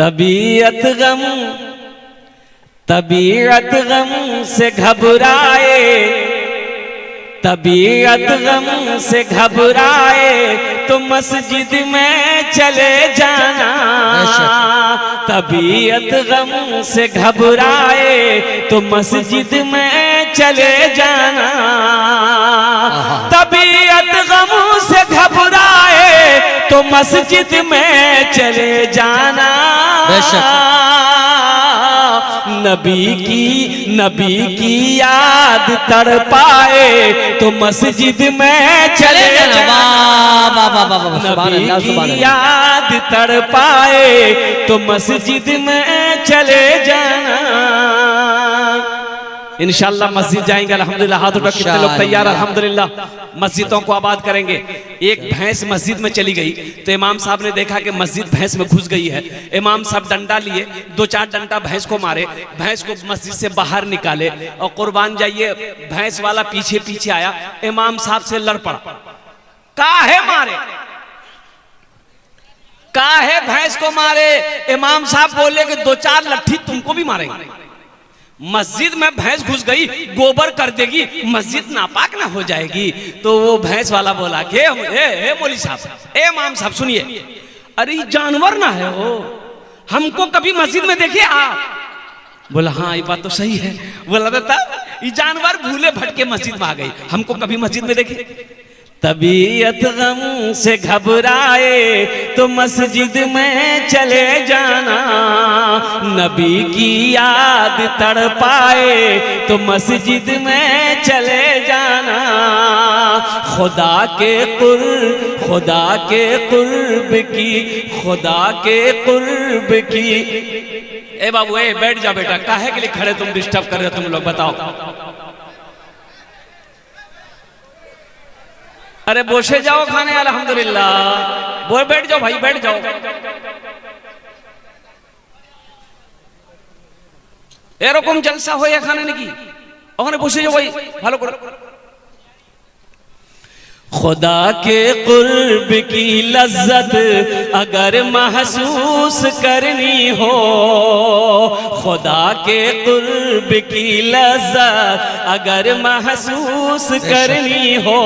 तबीयत गम से घबराए, तबीयत गम से घबराए तो मस्जिद में चले जाना। तबीयत गम से घबराए तो मस्जिद में चले जाना। तबीयत गम से घबराए तो मस्जिद में चले जाना। नबी की याद तड़पाए तो मस्जिद में चले जाना। नबी की याद तड़पाए तो मस्जिद में चले जाना। इंशाअल्लाह मस्जिद जाएंगे अल्हम्दुलिल्लाह। हाथ उठा, कितने लोग तैयार? अल्हम्दुलिल्लाह मस्जिदों को आबाद करेंगे। एक भैंस मस्जिद में चली गई तो इमाम साहब ने देखा कि मस्जिद भैंस में घुस गई है। इमाम साहब डंडा लिए, 2-4 डंडा भैंस को मारे, भैंस को मस्जिद से बाहर निकाले और कुर्बान जाइए भैंस वाला पीछे पीछे आया, इमाम साहब से लड़ पड़ा। काहे मारे, काहे भैंस को मारे? इमाम साहब बोले कि 2-4 लट्ठी तुमको भी मारेंगे। मस्जिद में भैंस घुस गई, गोबर कर देगी, मस्जिद नापाक ना हो जाएगी। तो वो भैंस वाला बोला कि ए मौलवी साहब, ए इमाम साहब सुनिए, अरे ये जानवर ना है वो, हमको कभी मस्जिद में देखे आप? बोला हाँ ये बात तो सही है। बोला था ये जानवर भूले भटके मस्जिद में आ गई, हमको कभी मस्जिद में देखे? तबीयत गम से घबराए तो मस्जिद में चले जाना। नबी की याद तड़पाए तो मस्जिद में चले जाना। खुदा के कुर्ब की। ए बाबू ए बैठ जा बेटा, काहे के लिए खड़े तुम, डिस्टर्ब कर रहे हो तुम लोग, बताओ। अरे बोसे जाओ खाने, अल्हम्दुलिल्लाह बोल, बैठ जाओ भाई बैठ जाओ। এরকম জলসা হয় এখানে নাকি? ওখানে বসে যাও ভাই, ভালো করে। खुदा के कुर्ब की लज्जत अगर महसूस करनी हो, खुदा के कुर्ब की लज्जत अगर महसूस करनी हो,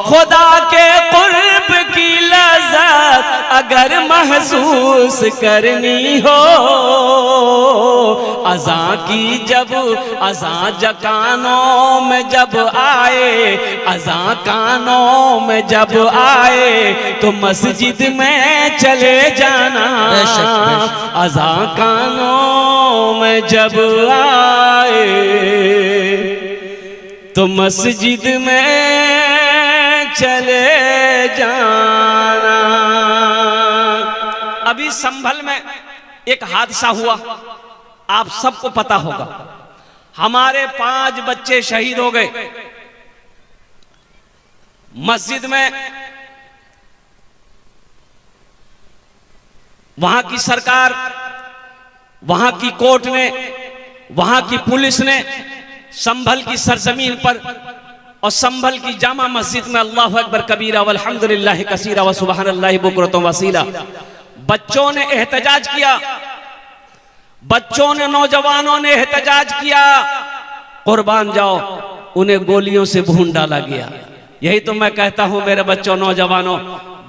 खुदा के कुर्ब की लज्जत अगर महसूस करनी हो, अज़ां की जब अज़ां जकानों में जब आए, अज़ां कानों में जब आए तो मस्जिद में चले जाना। अज़ां कानों में जब आए तो मस्जिद में चले जाना। अभी संभल में एक हादसा हुआ, आप सबको पता होगा। हमारे 5 बच्चे शहीद हो गए मस्जिद में। वहां की सरकार, वहां की कोर्ट ने, वहां की पुलिस ने संभल की सरजमीन पर और संभल की जामा मस्जिद में अल्लाहु अकबर कबीरा वल्हम्दुलिल्लाहि कसीरा व सुबहानल्लाहि बुकरतम वसीला बच्चों ने एहतजाज किया, बच्चों ने, नौजवानों ने एहतजाज किया। कुर्बान जाओ, उन्हें गोलियों से भून डाला गया। यही तो मैं कहता हूं मेरे बच्चों, नौजवानों,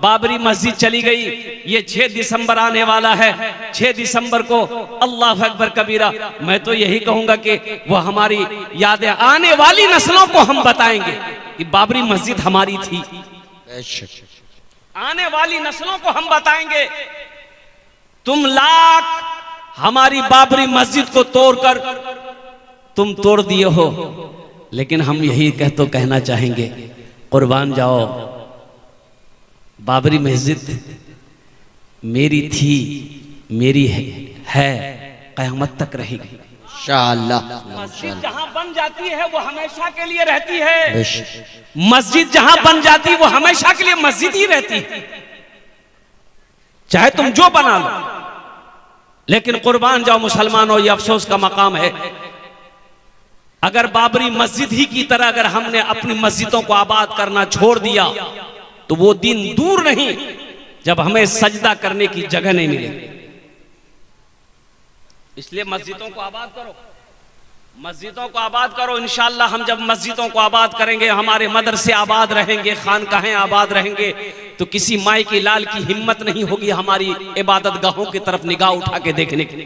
बाबरी मस्जिद चली गई, ये 6 दिसंबर आने वाला है। 6 दिसंबर को अल्लाह अकबर कबीरा, मैं तो यही कहूंगा कि वो हमारी यादें आने वाली नस्लों को हम बताएंगे कि बाबरी मस्जिद हमारी थी। आने वाली नस्लों को हम बताएंगे, तुम लाख हमारी बाबरी मस्जिद को तोड़कर तुम तोड़ दिए हो, लेकिन हम यही कहना चाहेंगे, कुर्बान जाओ, बाबरी मस्जिद मेरी थी, मेरी है, क़यामत तक रहेगी इंशाअल्लाह। मस्जिद जहां बन जाती है वो हमेशा के लिए रहती है। मस्जिद जहां बन जाती है वो हमेशा के लिए मस्जिद ही रहती है, चाहे तुम जो बना लो। लेकिन कुर्बान जाओ मुसलमानों, ये अफसोस का मकाम है, अगर बाबरी मस्जिद ही की तरह अगर हमने अपनी मस्जिदों को आबाद करना छोड़ दिया तो वो दिन दूर नहीं जब हमें सजदा करने की जगह नहीं मिलेगी। इसलिए मस्जिदों को आबाद करो, मस्जिदों को आबाद करो। इंशाअल्लाह हम जब मस्जिदों को आबाद करेंगे, हमारे मदरसे आबाद रहेंगे, खानकाहें आबाद रहेंगे, तो किसी माई की लाल की हिम्मत नहीं होगी हमारी इबादत गाहों की तरफ निगाह उठा के देखने की।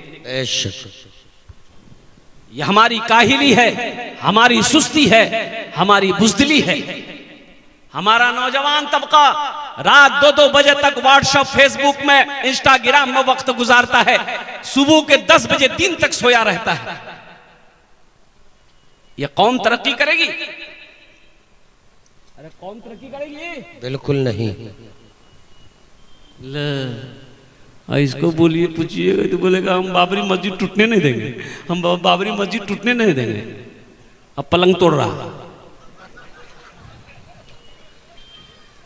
ये हमारी काहिली है, हमारी सुस्ती है, हमारी बुज़दिली है। हमारा नौजवान तबका रात 2-2 बजे तक व्हाट्सएप, फेसबुक में, इंस्टाग्राम में वक्त गुजारता है, सुबह के 10 बजे दिन तक सोया रहता है। ये कौम तरक्की करेगी? अरे कौम तरक्की करेगी? बिल्कुल नहीं। इसको बोलिए, पूछिएगा तो बोलेगा हम बाबरी मस्जिद टूटने नहीं देंगे, हम बाबरी मस्जिद टूटने नहीं देंगे। अब पलंग तोड़ रहा,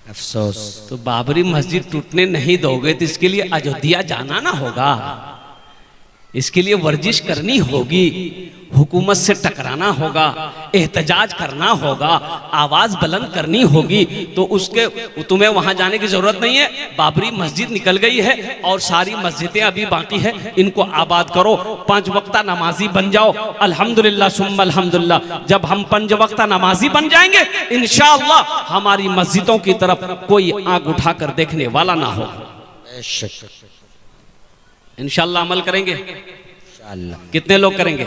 अफसोस। तो बाबरी मस्जिद टूटने नहीं दोगे तो इसके लिए अयोध्या जाना ना होगा, इसके लिए वर्जिश करनी होगी, हुकूमत से टकराना होगा, एहतजाज करना होगा, आवाज बुलंद करनी होगी। तो उसके तुम्हें वहां जाने की जरूरत नहीं है। बाबरी मस्जिद निकल गई है और सारी मस्जिदें अभी बाकी है, इनको आबाद करो, 5 वक्ता नमाजी बन जाओ। अल्हम्दुलिल्लाह सुम्मा अल्हम्दुलिल्लाह। जब हम 5 वक्ता नमाजी बन जाएंगे, इंशाअल्लाह हमारी मस्जिदों की तरफ कोई आंख उठाकर देखने वाला ना हो। इंशाअल्लाह अमल करेंगे। कितने लोग करेंगे?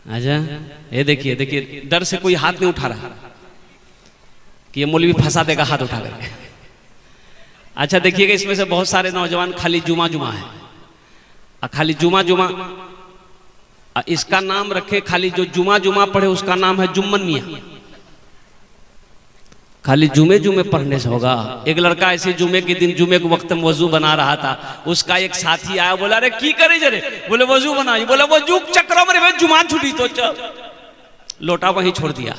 अच्छा, ये देखिए देखिए, डर से कोई हाथ नहीं उठा रहा कि ये मौलवी फंसा देगा हाथ उठा करके। अच्छा देखिएगा, इसमें से बहुत सारे नौजवान खाली जुमा जुमा है, खाली जुमा जुमा इसका नाम रखे, खाली जो जुमा जुमा पढ़े उसका नाम है जुम्मन मियां। खाली जुमे जुमे पढ़ने से होगा। एक लड़का ऐसे जुमे के दिन, जुमे के वक्त में वजू बना रहा था, उसका एक साथी आया, बोला अरे की करे जरे, बोले वजू बना, बोले वजू चक्रों में जुमा छुटी तो चल, लोटा वहीं छोड़ दिया।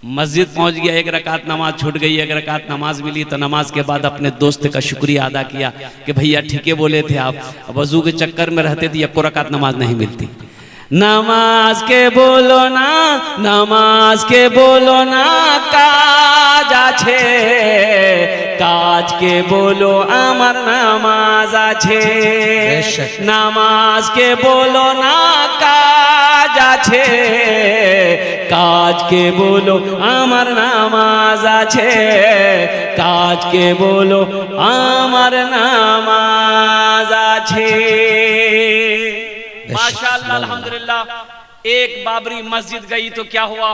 मस्जिद पहुंच गया, 1 रकात नमाज छूट गई, 1 रकात नमाज मिली, तो नमाज के बाद अपने दोस्त का शुक्रिया अदा किया कि भैया ठीक है बोले थे आप, वजू के चक्कर में रहते थे, 1 रकात नमाज नहीं मिलती। नमाज के बोलो ना, नमाज के बोलो ना, काज आछे, काज के बोलो आमार नामाज आछे। नमाज के बोलो ना, काज आछे, काज के बोलो आमार नामाज आछे, काज के बोलो आमार नामाज आछे। माशाअल्लाह अल्हम्दुलिल्लाह। एक बाबरी मस्जिद गई तो क्या हुआ?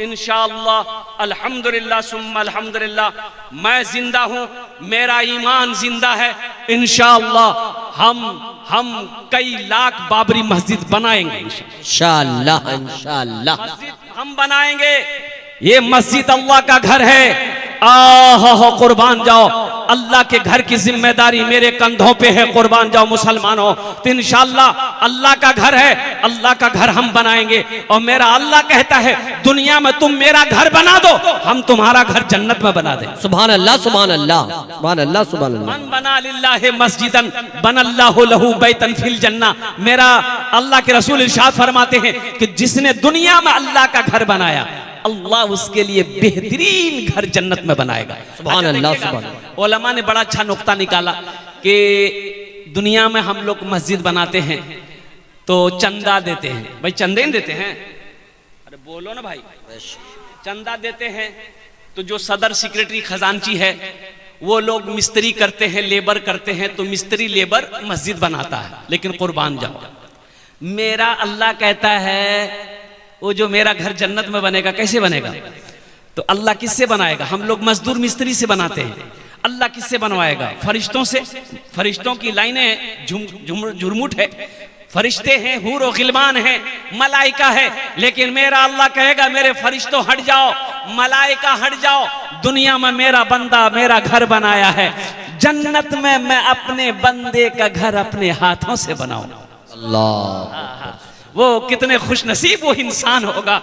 इंशाअल्लाह अल्हम्दुलिल्लाह सुम्मा अल्हम्दुलिल्लाह, मैं जिंदा हूं, मेरा ईमान जिंदा है। इंशाअल्लाह हम कई लाख बाबरी मस्जिद बनाएंगे। इंशाअल्लाह इंशाअल्लाह मस्जिद हम बनाएंगे। ये मस्जिद अल्लाह का घर है। आह कुर्बान जाओ, अल्लाह के घर की जिम्मेदारी मेरे कंधों पे है। कुर्बान जाओ मुसलमानों। तो इंशाअल्लाह अल्लाह का घर है, अल्लाह का घर हम बनाएंगे। और मेरा अल्लाह कहता है दुनिया में तुम मेरा घर बना दो, हम तुम्हारा घर जन्नत में बना दें। सुभान अल्लाह सुभान अल्लाह सुभान अल्लाह सुभान अल्लाह। मन बना लिल्लाहि मस्जिदन बनल्लाहु लहू बैतन फिल जन्ना। मेरा अल्लाह के रसूल इरशाद फरमाते हैं कि जिसने दुनिया में अल्लाह का घर बनाया, अल्लाह उसके लिए बेहतरीन घर जन्नत में बनाएगा। सुभान अल्लाह सुभान अल्लाह। उलमा ने बड़ा अच्छा नुक्ता निकाला कि दुनिया में हम लोग मस्जिद बनाते हैं तो चंदा देते हैं। भाई चंदे नहीं देते हैं? अरे बोलो ना भाई। चंदा देते हैं तो जो सदर सेक्रेटरी खजांची है वो लोग मिस्त्री करते हैं, लेबर करते हैं, तो मिस्त्री लेबर मस्जिद बनाता है। लेकिन कुर्बान जाओ, मेरा अल्लाह कहता है वो जो मेरा घर जन्नत में बनेगा, कैसे बनेगा? तो अल्लाह किससे बनाएगा? हम लोग मजदूर मिस्त्री से बनाते हैं। अल्लाह किससे बनवाएगा? फरिश्तों से। फरिश्तों की लाइनें झुरमुट है, फरिश्ते हैं, हूर और गिलमान है, मलाइका है। लेकिन मेरा अल्लाह कहेगा मेरे फरिश्तों हट जाओ, मलाइका हट जाओ, दुनिया में मेरा बंदा मेरा घर बनाया है, जन्नत में मैं अपने बंदे का घर अपने हाथों से बनाऊं। अल्लाह। वो कितने खुशनसीब वो इंसान होगा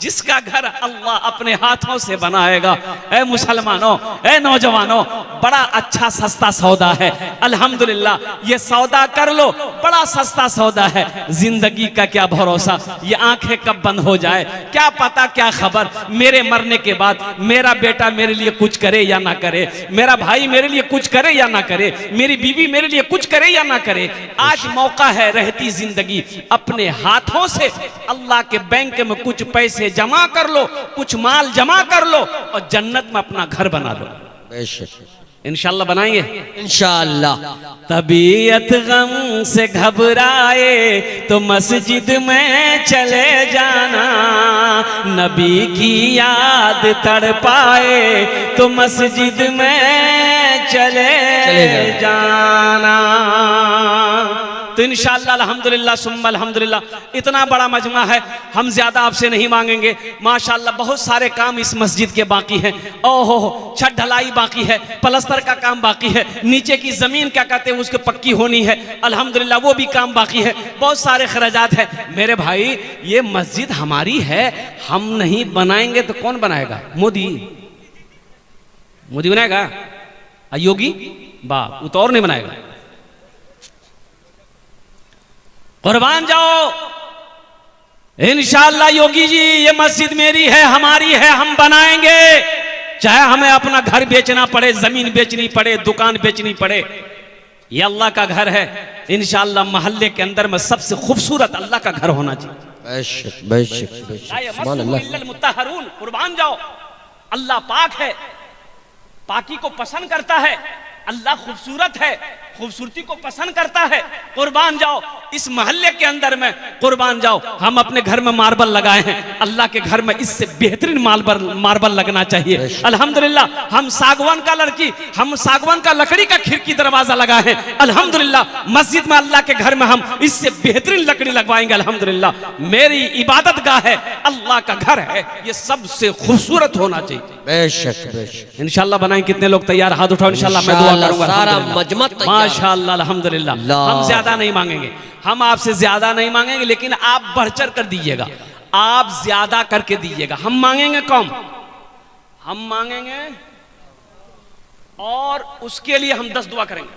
जिसका घर अल्लाह अपने हाथों से बनाएगा। ऐ मुसलमानों, ऐ नौजवानों, बड़ा अच्छा सस्ता सौदा है अल्हम्दुलिल्लाह। ये सौदा कर लो, बड़ा सस्ता सौदा है। जिंदगी का क्या भरोसा, ये आंखें कब बंद हो जाए, क्या पता, क्या खबर मेरे मरने के बाद मेरा बेटा मेरे लिए कुछ करे या ना करे, मेरा भाई मेरे लिए कुछ करे या ना करे, मेरी बीवी मेरे लिए कुछ करे या ना करे। आज मौका है, रहती जिंदगी अपने हाथों से अल्लाह के बैंक में कुछ पैसे जमा कर लो, कुछ माल जमा कर लो और जन्नत में अपना घर बना लो। इंशाल्लाह बनाएंगे इंशाल्लाह। तबीयत गम से घबराए तो मस्जिद में चले जाना, नबी की याद तड़पाए तो मस्जिद में चले जाना। तो इंशाअल्लाह अल्हम्दुलिल्लाह सुम्मा अल्हम्दुलिल्लाह इतना बड़ा मजमा है, हम ज्यादा आपसे नहीं मांगेंगे। माशाअल्लाह बहुत सारे काम इस मस्जिद के बाकी हैं। ओहो, छत ढलाई बाकी है, प्लास्टर का काम बाकी है, नीचे की जमीन क्या कहते हैं उसकी पक्की होनी है, अल्हम्दुलिल्लाह वो भी काम बाकी है, बहुत सारे खर्चात है। मेरे भाई ये मस्जिद हमारी है, हम नहीं बनाएंगे तो कौन बनाएगा? मोदी बनाएगा? योगी बाप वो तो और नहीं बनाएगा। कुर्बान जाओ इंशाअल्लाह। योगी जी ये मस्जिद मेरी है, हमारी है, हम बनाएंगे, चाहे हमें अपना घर बेचना पड़े, जमीन बेचनी पड़े, दुकान बेचनी पड़े। ये अल्लाह का घर है इंशाअल्लाह। मोहल्ले के अंदर में सबसे खूबसूरत अल्लाह का घर होना चाहिए। मुत्तहरून, कुर्बान जाओ, अल्लाह पाक है, पाकी को पसंद करता है, अल्लाह खूबसूरत है, खूबसूरती को पसंद करता है। कुर्बान जाओ इस मोहल्ले के अंदर में, कुर्बान जाओ हम अपने घर में मार्बल लगाए हैं, अल्लाह के घर में इससे बेहतरीन मार्बल लगना चाहिए। अल्हम्दुलिल्लाह हम सागवान का लकड़ी का खिड़की दरवाजा लगाए हैं अल्हम्दुलिल्लाह। मस्जिद में अल्लाह के घर में हम इससे बेहतरीन लकड़ी लगवाएंगे अल्हम्दुलिल्लाह। मेरी इबादत गाह है, अल्लाह का घर है, ये सबसे खूबसूरत होना चाहिए। बेशक इंशाअल्लाह बनाएं। कितने लोग तैयार? हाथ उठाओ इंशाअल्लाह, मैं दुआ करूंगा। सारा मजमा तैयार। माशाअल्लाह अल्हम्दुलिल्लाह। हम ज्यादा नहीं मांगेंगे, हम आपसे ज्यादा नहीं मांगेंगे, लेकिन आप बढ़ चढ़ कर दीजिएगा, आप ज्यादा करके दीजिएगा। हम मांगेंगे कम, हम मांगेंगे और उसके लिए हम 10 दुआ करेंगे।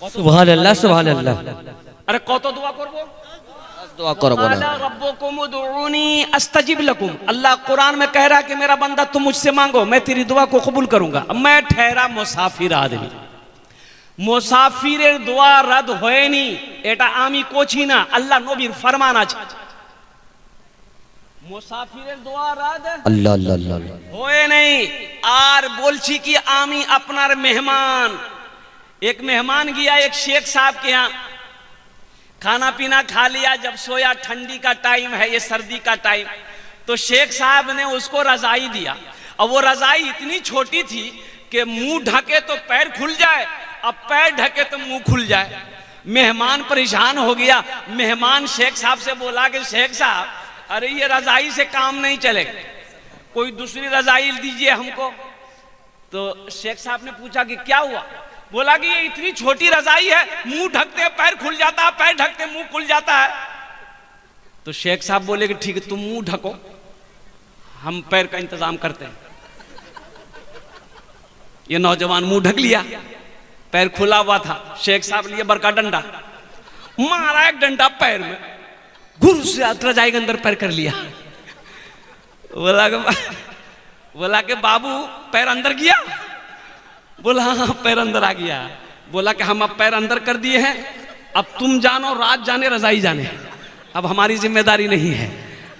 सुभान अल्लाह, सुभान अल्लाह। अरे कौतो दुआ करबो? दुआ करो बोला। रब्बुकुम उदऊनी अस्तजिब लकुम। अल्लाह कुरान में कह रहा है कि मेरा बंदा तुम मुझसे मांगो, मैं तेरी दुआ को कबूल करूंगा। मैं ठहरा मुसाफिर आदमी, मुसाफिरेर दुआ रद्द হয়নি, এটা আমি কোছি না, আল্লাহ নবীর ফরমান আছে। মুসাফিরের দোয়া রদ আল্লাহ আল্লাহ আল্লাহ হয় नहीं। আর বলছি কি আমি আপনার মেহমান। एक मेहमान गया एक शेख साहब के यहाँ, खाना पीना खा लिया, जब सोया, ठंडी का टाइम है, ये सर्दी का टाइम, तो शेख साहब ने उसको रजाई दिया। और वो रजाई इतनी छोटी थी कि मुंह ढके तो पैर खुल जाए, अब पैर ढके तो मुंह खुल जाए। मेहमान परेशान हो गया। मेहमान शेख साहब से बोला कि शेख साहब, अरे ये रजाई से काम नहीं चलेगा, कोई दूसरी रजाई दीजिए हमको। तो शेख साहब ने पूछा कि क्या हुआ? बोला कि ये इतनी छोटी रजाई है, मुंह ढकते पैर खुल जाता है, पैर ढकते मुंह खुल जाता है। तो शेख साहब बोले कि ठीक है तुम मुंह ढको, हम पैर का इंतजाम करते हैं। ये नौजवान मुंह ढक लिया, पैर खुला हुआ था। शेख साहब लिए बड़का डंडा मारा, एक डंडा पैर में, घुर से रजाई के अंदर पैर कर लिया। बोला कि बाबू पैर अंदर गया? बोला हाँ पैर अंदर आ गया। बोला कि हम अब पैर अंदर कर दिए हैं, अब तुम जानो, रात जाने, रजाई जाने, अब हमारी जिम्मेदारी नहीं है।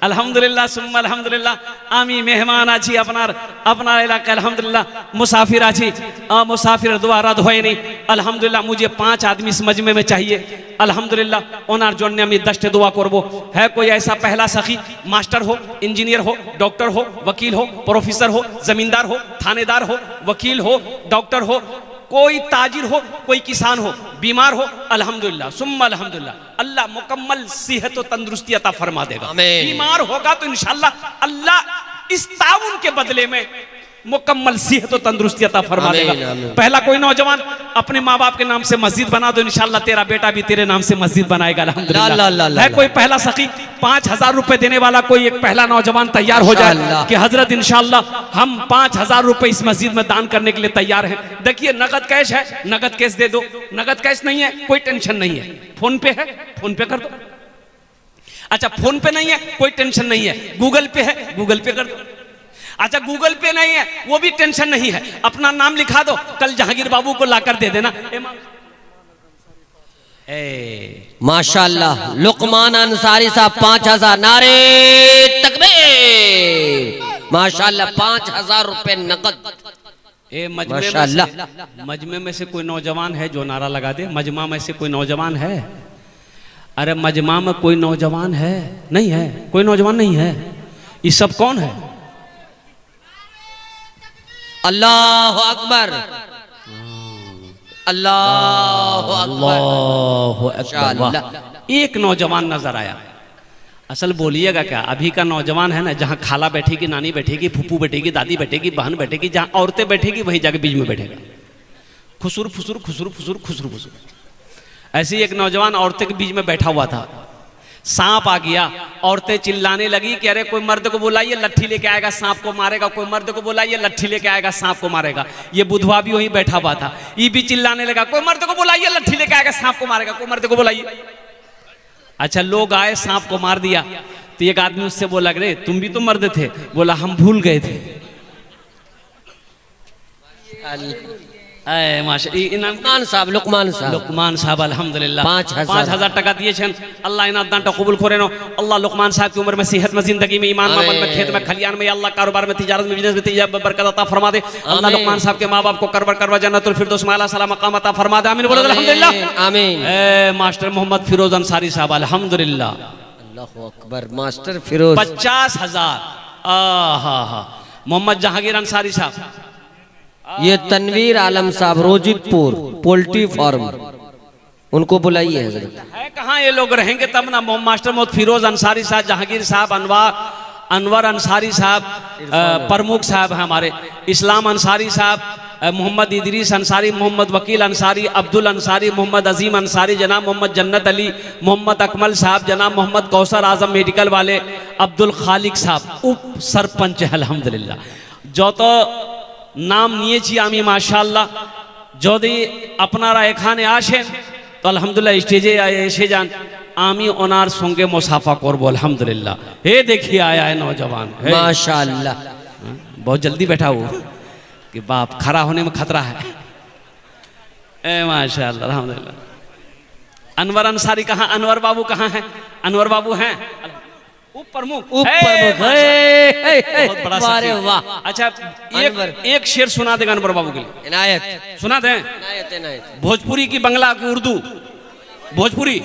अल्हम्दुलिल्लाह सुम्मा अल्हम्दुलिल्लाह। आमी मेहमान आछी अपना इलाका अल्हम्दुलिल्लाह, मुसाफिर आछी, मुसाफिर दुआ रद्द होय नहीं अल्हम्दुलिल्लाह। मुझे 5 आदमी इस मजमे में चाहिए अल्हम्दुलिल्लाह। ओनार जोन्ने আমি 10 दुआ करबो। है कोई ऐसा पहला सखी, मास्टर हो, इंजीनियर हो, डॉक्टर हो, वकील हो, प्रोफेसर हो, जमींदार हो, थानेदार हो, वकील हो, डॉक्टर हो, कोई ताजिर हो, कोई किसान हो, बीमार हो, अल्हम्दुलिल्लाह सुम्मा अल्हम्दुलिल्लाह, अल्लाह मुकम्मल सेहत और तंदुरुस्ती अता फरमा देगा। बीमार होगा तो इंशाअल्लाह अल्लाह इस ताउन के बदले में मुकम्मल सेहत और तंदुरुस्ती अता फरमा आमीन, देगा। आमीन। पहला कोई नौजवान अपने माँ बाप के नाम से मस्जिद बना दो, इंशाल्लाह तेरा बेटा भी तेरे नाम से मस्जिद बनाएगा अल्हम्दुलिल्लाह। ला, ला, ला, है ला। कोई पहला सखी 5,000 रुपए देने वाला कोई एक पहला नौजवान तैयार हो जाए माशाअल्लाह। कि हजरत इंशाल्लाह हम 5,000 रुपए इस मस्जिद में दान करने के लिए तैयार हैं। देखिए नगद कैश है, नगद कैश दे दो, नगद कैश नहीं है कोई टेंशन नहीं है, फोन पे है फोन पे कर दो। अच्छा फोन पे नहीं है कोई टेंशन नहीं है, गूगल पे है गूगल पे कर दो। अच्छा गूगल पे नहीं है वो भी टेंशन नहीं है, अपना नाम लिखा दो, कल जहांगीर बाबू को लाकर दे देना। माशाअल्लाह लुकमान अंसारी साहब 5,000 नारे तकबीर। माशाअल्लाह 5,000 रुपए नकद। मजमे में से कोई नौजवान है जो नारा लगा दे? मजमा में से कोई नौजवान है? अरे मजमा में कोई नौजवान है? नहीं है, कोई नौजवान नहीं है। ये सब कौन है? अल्लाह अकबर, अल्लाह अकबर। एक नौजवान नजर आया। असल बोलिएगा क्या, अभी का नौजवान है ना, जहाँ खाला बैठेगी, नानी बैठेगी, फूफू बैठेगी, दादी बैठेगी, बहन बैठेगी, जहाँ औरतें बैठेगी वहीं जाके बीच में बैठेगा। खुसुर फुसुर खुसुर फुसुर खुसुर फुसुर। ऐसे ही एक नौजवान औरतें के बीच में बैठा हुआ था, सांप आ गया, औरतें चिल्लाने लगी कि अरे कोई मर्द को बुलाइए लट्ठी लेके आएगा सांप को मारेगा, कोई मर्द को बुलाइए लट्ठी लेके आएगा सांप को मारेगा। ये बुधवा भी वहीं बैठा हुआ था, ये भी चिल्लाने लगा कोई मर्द को बुलाइए लट्ठी लेके आएगा सांप को मारेगा, कोई मर्द को बुलाइए। अच्छा लोग आए, सांप को मार दिया। तो एक आदमी उससे बोला रे तुम भी तो मर्द थे? बोला हम भूल गए थे। लुकमान साहब, लुकमान साहब, लुकमान साहब अल्हम्दुलिल्लाह 5,000 टका दिए छन। अल्लाह इनात दान कबूल करे नो। अल्लाह लुकमान साहब की उम्र में, सेहत में, जिंदगी में, ईमान में, मन में, खेत में, खलियान में, अल्लाह कारोबार में, तिजारत में, बिजनेस में तिजारत में बरकत अता फरमा दे। अल्लाह लुकमान साहब के माँ बाप को करवर करवा जन्नतुल फिरदौस में आला साला मकाम अता फरमा दे। आमीन बोलो अल्हम्दुलिल्लाह आमीन। मास्टर मोहम्मद फिरोज अंसारी साहब अल्हम्दुलिल्लाह। अल्लाहु अकबर। मास्टर फिरोज 50,000। मोहम्मद जहांगीर अंसारी साहब। ये तनवीर आलम साहब रोजितपुर पोल्ट्री फार्म, उनको बुलाइए हजरत। है कहाँ ये लोग रहेंगे तब ना। मास्टर मोहम्मद फिरोज अंसारी साहब, जहांगीर साहब, अनवर अंसारी साहब, प्रमुख साहब हैं हमारे, इस्लाम अंसारी साहब, मोहम्मद इदरीस अंसारी, मोहम्मद वकील अंसारी, अब्दुल अंसारी, मोहम्मद अजीम अंसारी, जनाब मोहम्मद जन्नत अली, मोहम्मद अकमल साहब, जनाब मोहम्मद कौसर आजम मेडिकल वाले, अब्दुल खालिक साहब उप सरपंच है अल्हम्दुलिल्लाह। जो तो नाम নিয়েছি আমি মাশাআল্লাহ, যদি আপনারা এখানে আসেন তো আলহামদুলিল্লাহ স্টেজে এসে যান, আমি ওনার সঙ্গে মুসাফা করব अल्हम्दुलिल्लाह। हे देखिए आया है नौजवान, माशाअल्लाह। बहुत जल्दी बैठा हो कि बाप खड़ा होने में खतरा है। माशाअल्लाह अल्हम्दुलिल्लाह। अनवर अंसारी कहाँ, अनवर बाबू कहाँ हैं? अनवर बाबू हैं प्रमुख, बहुत बड़ा वाह वाह। अच्छा एक शेर सुना देगा अनवर बाबू के लिए? इनायत सुना दें? इनायत इनायत। भोजपुरी की बंगला की उर्दू, भोजपुरी,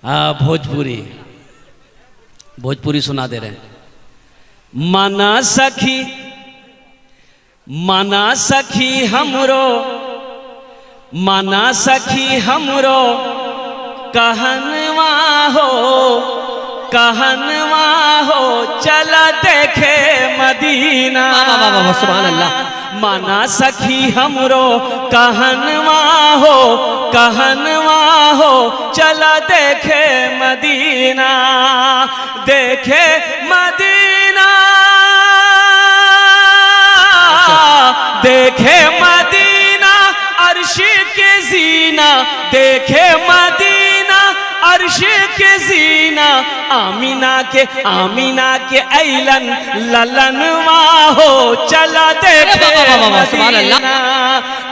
हाँ भोजपुरी, भोजपुरी सुना दे रहे हैं। माना सखी हमरो, माना सखी हमरो कहनवा हो, कहनवा हो चला देखे मदीना। सुभान अल्लाह। माना सखी हमरो कहनवा हो, कहनवा हो चला देखे मदीना, देखे मदीना, देखे मदीना अर्श के जीना, देखे मदीना अर्श के जीना, आमीना के ऐलन ललनवा हो चला देखे मदीना,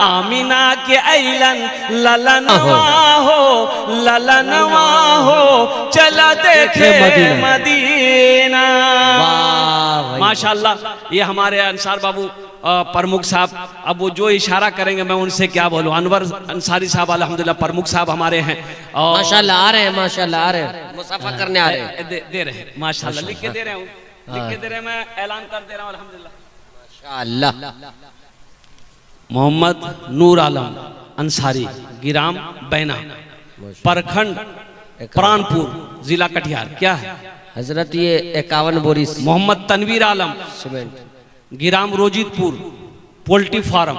आमीना के ऐलन ललनवा हो, ललनवा हो चला देखे मदीना। माशाअल्लाह। ये हमारे अंसार बाबू प्रमुख साहब, अब वो जो इशारा करेंगे मैं उनसे क्या बोलूं। अनवर अंसारी साहब अल्हम्दुलिल्लाह प्रमुख साहब हमारे हैं और माशाअल्लाह आ रहे हैं, माशाअल्लाह आ रहे हैं, मुसाफा करने आ रहे हैं। दे रहे हैं माशाअल्लाह, लिख के दे रहे हूँ, लिख के दे रहे हैं, मैं ऐलान कर दे रहा हूँ अल्हम्दुलिल्लाह। माशाअल्लाह। मोहम्मद नूर आलम अंसारी, गिराम बैना, प्रखंड प्राणपुर, जिला कटिहार। क्या है हजरत? ये 51 बोरी। मोहम्मद तनवीर आलम सीमेंट, गिराम रोजितपुर पोल्ट्री फार्म,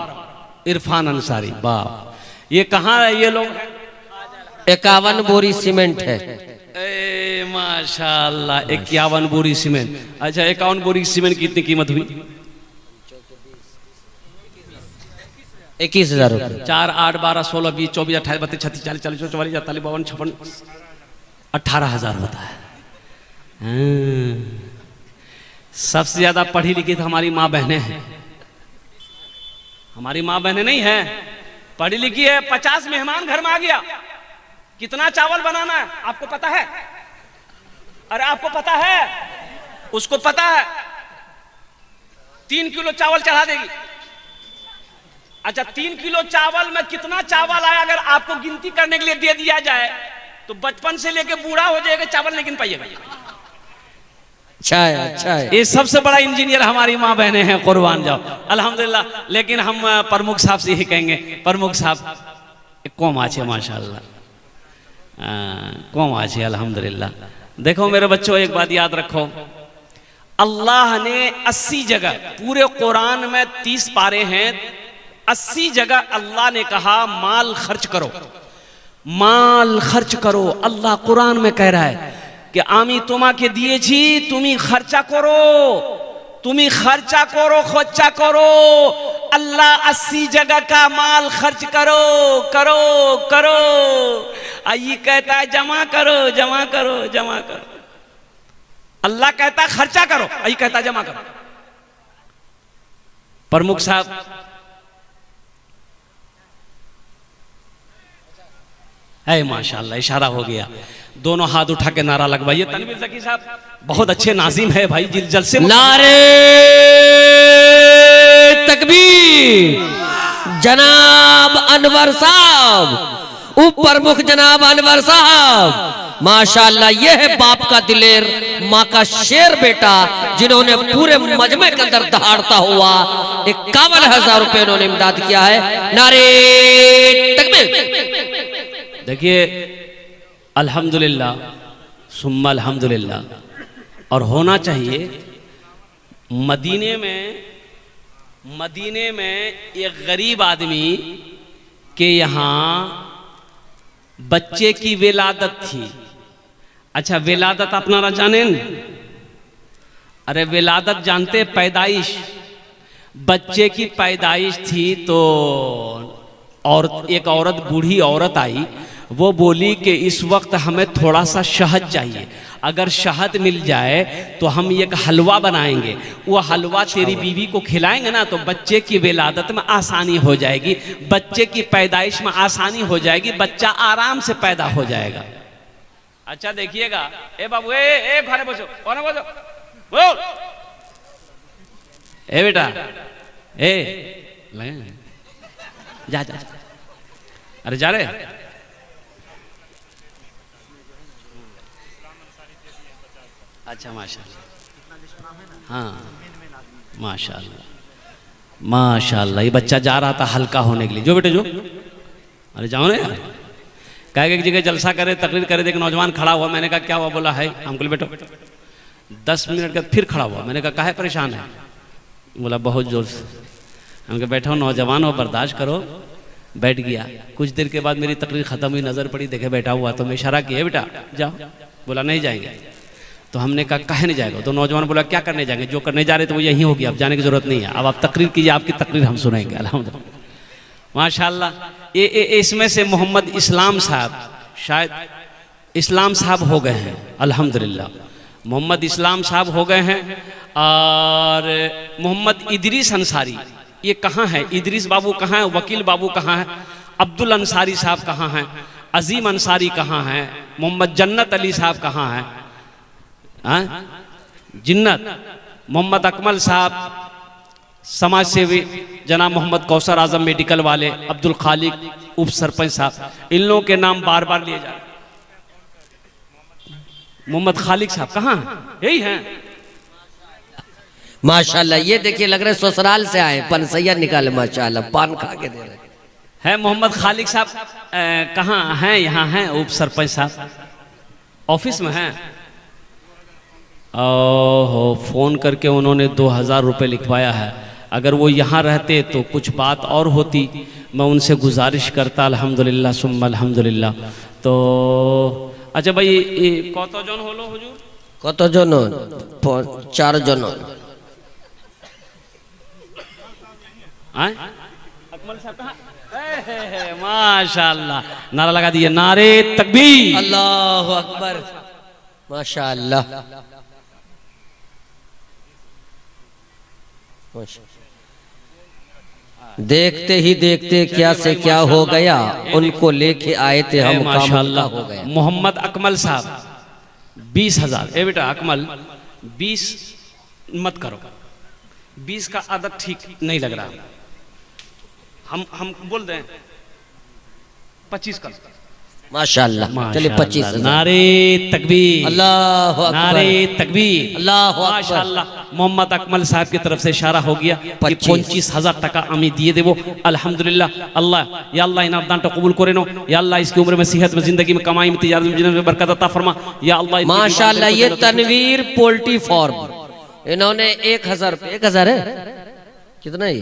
इरफान अंसारी। बाप, ये कहाँ है ये लोग? 51 बोरी सीमेंट है। ए माशाल्लाह, 51 बोरी सीमेंट। अच्छा, 51 बोरी सीमेंट की कितनी कीमत हुई? 21,000 रुपये। 4, 8, 12, 16, 20, 24, 28, 32, 36, 40, 44, 44, 45, 52, 56, 18,000 होता है। सबसे ज्यादा पढ़ी लिखी तो हमारी माँ बहनें हैं। हमारी माँ बहनें नहीं है, पढ़ी लिखी है। 50 मेहमान घर में आ गया, कितना चावल बनाना है आपको पता है? अरे आपको पता है, उसको पता है। 3 किलो चावल चढ़ा देगी। अच्छा, 3 किलो चावल में कितना चावल आया अगर आपको गिनती करने के लिए दे दिया जाए तो बचपन से लेके बूढ़ा हो जाएगा, चावल नहीं गिन पाइएगा। अच्छा है, अच्छा है। ये सबसे बड़ा इंजीनियर हमारी माँ बहनें हैं, कुर्बान जाओ अल्हम्दुलिल्लाह। लेकिन हम प्रमुख साहब से यही कहेंगे, प्रमुख साहब कौम आछे माशाल्लाह, कौम आछे अल्हम्दुलिल्लाह। देखो मेरे बच्चों, एक बात याद रखो, अल्लाह ने 80 जगह, पूरे कुरान में 30 पारे हैं, 80 जगह अल्लाह ने कहा माल खर्च करो, माल खर्च करो। अल्लाह कुरान में कह रहा है कि आमी तुम्हाके दिएছি, তুমি খরচা করো, তুমি खर्चा करो, खर्चा करो। अल्लाह 80 जगह का माल खर्च करो करो करो। ये कहता है जमा करो जमा करो जमा करो। अल्लाह कहता है खर्चा करो, ये कहता है जमा करो। प्रमुख साहब है माशाल्लाह, इशारा हो गया। दोनों हाथ उठा के नारा लगवाइए। तनवीर ज़की साहब बहुत अच्छे नाजिम है भाई, जलसे नारे तकबीर। जनाब अनवर साहब, उप प्रमुख जनाब अनवर साहब, माशाल्लाह ये है बाप का दिलेर, माँ का शेर बेटा, जिन्होंने पूरे मजमे के अंदर दहाड़ता हुआ 51,000 रुपए उन्होंने इमदाद किया है। नारे तकबीर। देखिए अल्हम्दुलिल्लाह सुम्मा अल्हम्दुलिल्लाह। और होना चाहिए। मदीने में एक गरीब आदमी के यहाँ बच्चे की विलादत थी। अच्छा, विलादत अपना जाने? अरे विलादत जानते, पैदाइश, बच्चे की पैदाइश थी। तो और एक औरत, बूढ़ी औरत आई, वो बोली कि इस वक्त हमें थोड़ा सा शहद चाहिए, अगर शहद मिल जाए तो हम एक हलवा बनाएंगे, वो हलवा तेरी बीवी को खिलाएंगे ना तो बच्चे की विलादत में आसानी हो जाएगी, बच्चे की पैदाइश में आसानी हो जाएगी, बच्चा आराम से पैदा हो जाएगा। अच्छा देखिएगा, ए बाबू, ए घरे बसो, कौन बसो, बोल, ए बेटा, ए जा जा, अरे जा रहे। अच्छा माशाल्लाह, हाँ माशाल्लाह माशाल्लाह। ये बच्चा जा रहा था हल्का होने के लिए। जो बेटे जो, अरे जाओ ना यार। कहे एक जगह जलसा करे, तकरीर करे, देख नौजवान खड़ा हुआ। मैंने कहा क्या हुआ? बोला है हमको बेटो। 10 मिनट के फिर खड़ा हुआ। मैंने कहा काहे परेशान है? बोला बहुत जोर से। हम कहा बैठो, नौजवान हो, बर्दाश्त करो। बैठ गया। कुछ देर के बाद मेरी तकरीर खत्म हुई, नजर पड़ी, देखे बैठा हुआ, तो मैं इशारा किया बेटा जाओ। बोला नहीं जाएंगे। तो हमने कहा काहे नहीं जाएगा? तो नौजवान बोला क्या करने जाएंगे, जो करने जा रहे थे वो यही होगी, अब जाने की जरूरत नहीं है, अब आप तकरीर कीजिए, आपकी तकरीर हम सुनेंगे। अल्हम्दुलिल्लाह माशाल्लाह। ये इसमें से मोहम्मद इस्लाम साहब, शायद इस्लाम साहब हो गए हैं अल्हम्दुलिल्लाह। मोहम्मद इस्लाम साहब हो गए हैं। और मोहम्मद इदरीस अंसारी, ये कहाँ है? इदरीस बाबू कहाँ है? वकील बाबू कहाँ है? अब्दुल अंसारी साहब कहाँ हैं? अजीम अंसारी कहाँ हैं? मोहम्मद जन्नत अली साहब कहाँ हैं? जिन्नत मोहम्मद अकमल साहब, समाज सेवी जनाब मोहम्मद कौसर आजम मेडिकल वाले, अब्दुल खालिक उप सरपंच साहब, इन लोगों के नाम बार बार लिए जा रहे। मोहम्मद खालिक साहब कहाँ हैं? यही हैं माशाल्लाह। ये देखिए लग रहे ससुराल से आए, पनसैया निकाले माशाल्लाह, पान खा के दे रहे हैं। मोहम्मद खालिक साहब कहाँ हैं? यहाँ हैं उप सरपंच साहब, ऑफिस में हैं। ओहो, फ़ोन करके उन्होंने 2000 रुपये लिखवाया है। अगर वो यहाँ रहते तो कुछ बात और होती। मैं उनसे गुजारिश करता अल्हम्दुलिल्लाह सुम्मा अल्हम्दुलिल्लाह। तो अच्छा भाई, কতজন হলো হুজুর? কতজন? 4 জন। अकमल साहब कहाँ? माशाअल्लाह, नारा लगा दिए, नारे तकबीर। अल्लाह अकबर, माशाअल्लाह। देखते ही देखते क्या से क्या हो गया, उनको लेके आए थे हम, काम माशाअल्लाह हो गया। मोहम्मद अकमल साहब 20,000। ए बेटा अकमल, 20 मत करो, 20 का आदत ठीक नहीं लग रहा। हम बोल दें 25 कर। माशाअल्लाह, चलिए 25। नारे तकबीर, अल्लाह अकबर, नारे तकबीर, अल्लाह अकबर। माशाअल्लाह। मोहम्मद अकमल साहब की तरफ से इशारा हो गया कि 25,000 টাকা আমি দিয়ে দেব। अल्हम्दुलिल्लाह। अल्लाह या अल्लाह इन दानটা कबूल করে नो। या अल्लाह इसकी उम्र में, सेहत में, जिंदगी में, कमाई में, तिजारत में, जिंदगी में बरकत अता फरमा। या अल्लाह माशाअल्लाह। ये तनवीर पोल्ट्री फार्म, इन्होंने 1000 रुपये, 1000 है कितना ही,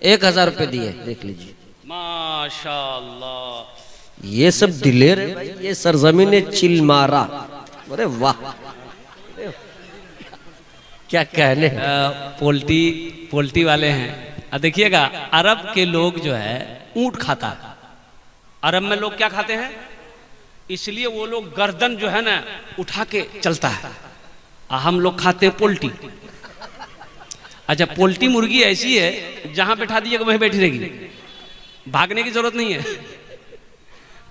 1000 रुपये दिए, देख लीजिए। माशाअल्लाह, ये सब दिलेर है भाई, ये सरजमीन चिल मारा। अरे वाह, क्या कहने। पोल्ट्री वाले हैं। देखिएगा, अरब के लोग जो है ऊंट खाता है। अरब में लोग क्या खाते हैं, इसलिए वो लोग गर्दन जो है ना उठा के चलता है। हम लोग खाते हैं पोल्ट्री। अच्छा, पोल्ट्री मुर्गी ऐसी है, जहां बैठा दीजिएगा वहीं बैठी रहेगी, भागने की जरूरत नहीं है।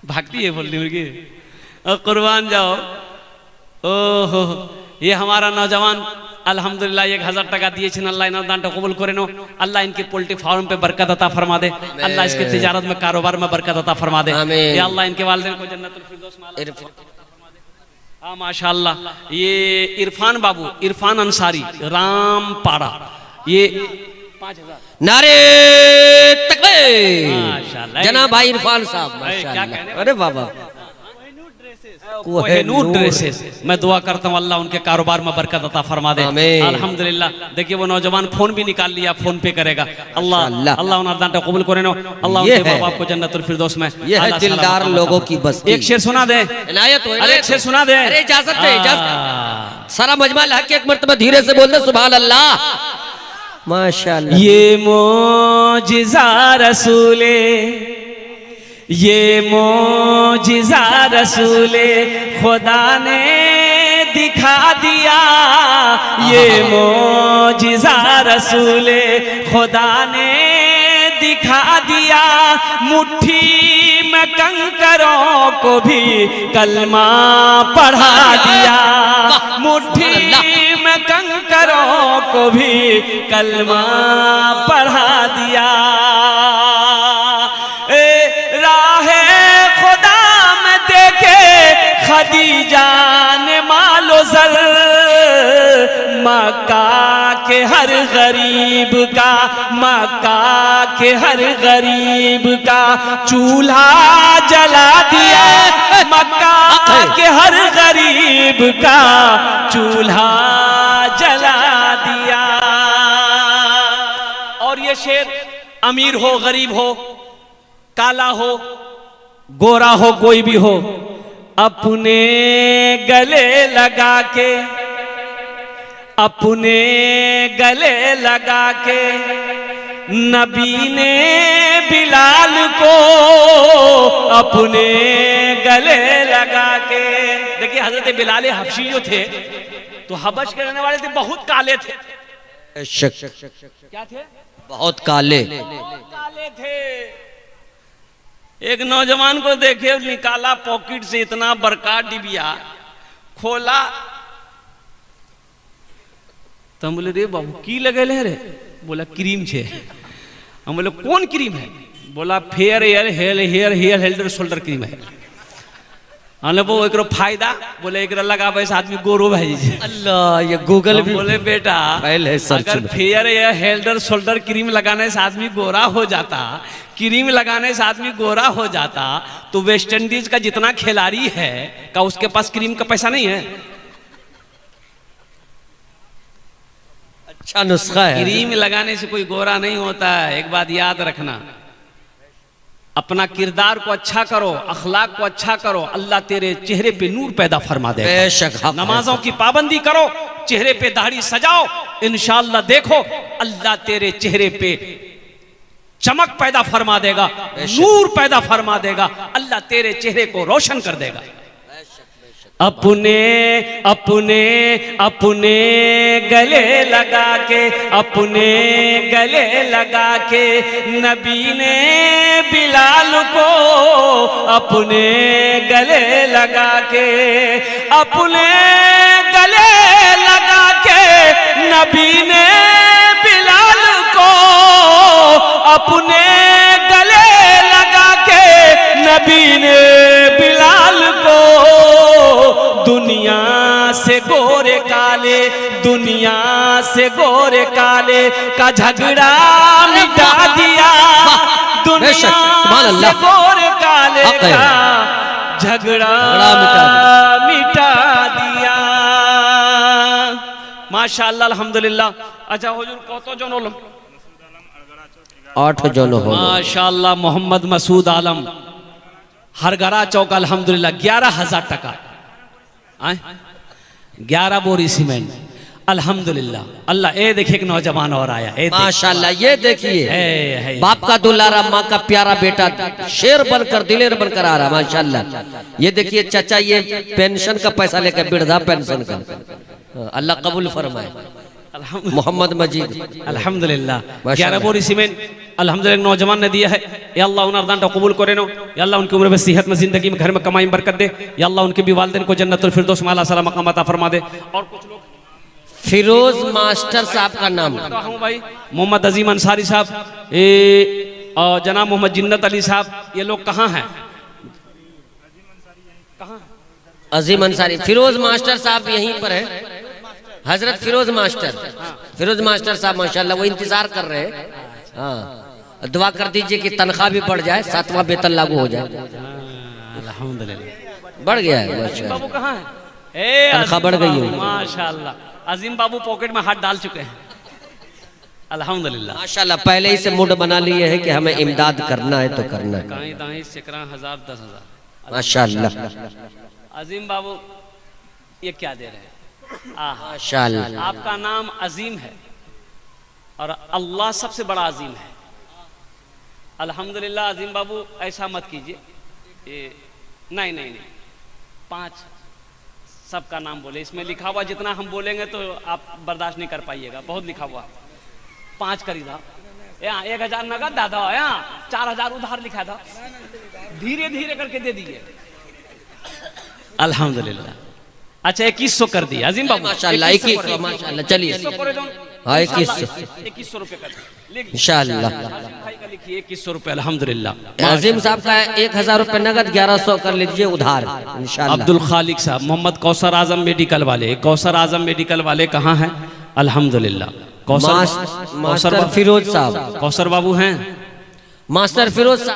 भागती है पोल्ट्री मुर्गी। कुर्बान जाओ। ओहो, ये हमारा नौजवान अल्हम्दुलिल्लाह 1000 টাকা দিয়েছেন। अल्लाह इन दानটা कबूल करे नो। अल्लाह इनके पोल्ट्री फार्म पे बरकत अता फरमा दे। अल्लाह इसके तिजारत में, कारोबार में बरकत अता फरमा दे। या अल्लाह इनके वालिदैन को जन्नतुल फिरदौस में अता फरमा दे। हाँ माशाअल्लाह। ये इरफान बाबू, इरफान अंसारी, रामपाड़ा, ये 5000। नारे तकबीर, माशाअल्लाह। जनाब भाई इरफान साहब, क्या माशाअल्लाह। कहने? अरे बाबा, कोहिनूर ड्रेसेस। मैं दुआ करता हूँ अल्लाह उनके कारोबार में बरकत अता फरमा दे। अल्हम्दुलिल्लाह। देखिए वो नौजवान फोन भी निकाल लिया, फोन पे करेगा। अल्लाह अल्लाह उन दानটা कबूल करे नो। अल्लाह उनके माँ बाप को जन्नतुल फिरदौस में। ये है दिलदार लोगों की बस्ती। एक शेर सुना दे इनायत हो, अरे एक शेर सुना दे। अरे इजाजत दे, इजाजत। सारा मजमा लाके एक मर्तबा धीरे से बोल दे, सुभान अल्लाह, माशाअल्लाह। ये मोजिज़ा रसूले, ये मोजिज़ा रसूले खुदा ने दिखा दिया। ये मोजिज़ा रसूले खुदा ने दिखा दिया। मुट्ठी में कंकरों को भी कलमा पढ़ा दिया। मुट्ठी में कंकरों को भी कलमा पढ़ा दिया। खदीजा ने मालो ज़र मक्का के हर गरीब का, मक्का के हर गरीब का चूल्हा जला दिया। मक्का के हर गरीब का चूल्हा जला दिया। और ये शेर अमीर हो, गरीब हो, काला हो, गोरा हो, कोई भी हो, अपने गले लगा के, अपने गले लगा के नबी ने बिलाल को अपने गले लगा के। देखिए हजरत बिलाल हबशी जो थे तो हबश के रहने वाले थे, बहुत काले थे। क्या थे? बहुत काले, काले थे। एक नौजवान को देखे, निकाला पॉकेट से इतना बड़का डिबिया, खोला तो हम बोले रे बाबू की लगे रे? बोला क्रीम छे। हम बोले कौन क्रीम है? बोला फेयर एयर हेयर हेल्डर शोल्डर क्रीम है। हमने वो एक फायदा, बोले एक लगावे से आदमी गोरो भाई। अल्लाह, ये गूगल भी बोले बेटा अगर फेयर एयर हेल्डर शोल्डर क्रीम लगाने से आदमी गोरा हो जाता, क्रीम लगाने से आदमी गोरा हो जाता, तो वेस्ट इंडीज का जितना खिलाड़ी है का उसके पास क्रीम का पैसा नहीं है? अच्छा नुस्खा है। क्रीम लगाने से कोई गोरा नहीं होता है, एक बात याद रखना। अपना किरदार को अच्छा करो, अखलाक को अच्छा करो, अल्लाह तेरे चेहरे पे नूर पैदा फरमा देगा। बेशक हक है। नमाजों की पाबंदी करो, चेहरे पे दाढ़ी सजाओ, इंशाअल्लाह देखो अल्लाह तेरे चेहरे पे चमक पैदा फरमा देगा, नूर पैदा फरमा देगा, अल्लाह तेरे चेहरे को रोशन कर देगा। अपने अपने अपने गले लगा के, अपने गले लगा के नबी ने बिलाल को अपने गले लगा के, अपने गले लगा के नबी ने बिलाल को अपने गले लगा के नबी ने बिलाल को दुनिया से गोरे काले, दुनिया से गोरे काले का झगड़ा मिटा दिया, दुनिया से गोरे काले का झगड़ा मिटा दिया। माशाअल्लाह अल्हम्दुलिल्लाह। अच्छा हुजूर कतो जन होलो? 8 जन हो। माशाअल्लाह मोहम्मद मसूद आलम हरगरा चौक अल्हम्दुलिल्लाह 11,000 टका 11 बोरी सीमेंट अल्हम्दुलिल्लाह। अल्लाह ए देखिए एक नौजवान और आया है माशाअल्लाह। ये देखिए बाप का दुलारा, माँ का प्यारा बेटा शेर बनकर दिलेर बनकर आ रहा माशाअल्लाह। ये देखिए चाचा, ये पेंशन का पैसा लेकर, वृद्धा पेंशन का, अल्लाह कबूल फरमाए। मोहम्मद मजीद अल्हम्दुलिल्लाह 11 बोरी सीमेंट अल्हम्दुलिल्लाह नौजवान ने दिया है। या अल्लाह उन अरदान को कबूल करे नो। या अल्लाह उनकी उम्र में, सेहत में, जिंदगी में, घर में कमाई में बरकत दे। या अल्लाह उनके भी वालिदैन को जन्नतुल फिरदौस में आला सला मकाम अता फरमा दे। और कुछ लोग फिरोज मास्टर साहब का नाम हूँ भाई, मोहम्मद अजीम अंसारी साहब, और जनाब मोहम्मद जिन्नत अली साहब, ये लोग कहाँ हैं? कहाँ? अजीम अंसारी। फिरोज मास्टर साहब यहीं पर है, हजरत फिरोज मास्टर। फिरोज मास्टर साहब माशाल्लाह वो इंतजार कर रहे हैं। हाँ, दुआ कर दीजिए कि तनख्वाह भी बढ़ जाए, 7वां वेतन लागू हो जाए। अल्हम्दुलिल्लाह बढ़ गया है माशाल्लाह। बाबू कहाँ है? तनख्वाह बढ़ गई है माशाल्लाह। अजीम बाबू पॉकेट में हाथ डाल चुके हैं अल्हम्दुलिल्लाह माशाल्लाह। पहले ही से मूड बना लिए है कि हमें इमदाद करना है तो करना है। कहीं दाएं सिकरा 1000 10,000 माशाल्लाह। अजीम बाबू ये क्या दे रहे हैं? माशाल्लाह। आपका नाम अजीम है और अल्लाह सबसे बड़ा अजीम है। अल्हम्दुलिल्लाह। अजीम बाबू ऐसा मत कीजिए, नहीं नहीं नहीं, 5 सबका नाम बोले। इसमें लिखा हुआ जितना हम बोलेंगे तो आप बर्दाश्त नहीं कर पाइएगा, बहुत लिखा हुआ। 5 खरीदा, यहाँ 1000 नगद दादा, यहाँ 4000 उधार लिखा था, धीरे धीरे करके दे दिए। अल्हम्दुलिल्लाह। अच्छा 2100 कर दिया अजीम बाबू माशाल्लाह। 2100 माशाल्लाह। चलिए हाँ 2100 रुपए कर इंशाल्लाह। लिखिए 2100 रुपए अल्हम्दुलिल्लाह। अजीम साहब का 1000 रुपए नगद, 1100 कर लीजिए उधार इंशाल्लाह। अब्दुल खालिक साहब, मोहम्मद कौसर आजम मेडिकल वाले, कौसर आजम मेडिकल वाले कहाँ हैं? अल्हम्दुलिल्लाह। मास्टर फिरोज साहब, कौसर बाबू हैं? मास्टर फिरोज साहब।